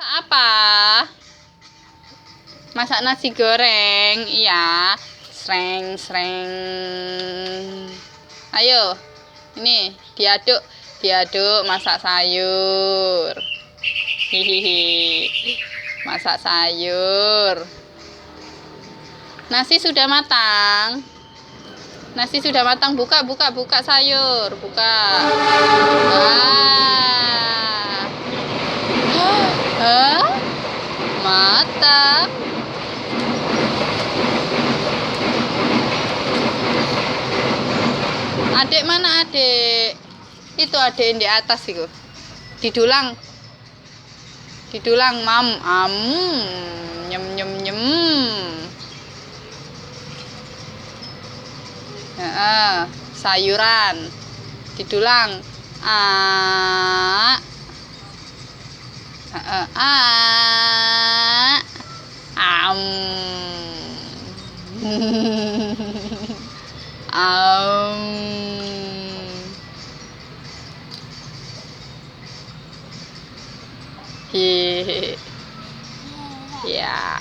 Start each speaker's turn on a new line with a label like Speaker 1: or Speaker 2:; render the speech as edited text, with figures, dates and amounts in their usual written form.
Speaker 1: Masak apa? Masak nasi goreng, iya. Sreng, sreng. Ayo, ini diaduk masak sayur. Hihihi, masak sayur. Nasi sudah matang. Nasi sudah matang, buka sayur, buka. Hah? Matang. Adik mana adik? Itu adik yang di atas itu. Didulang. Didulang mam. Nyem nyem nyem. Sayuran. Didulang. Hehehe. Ya.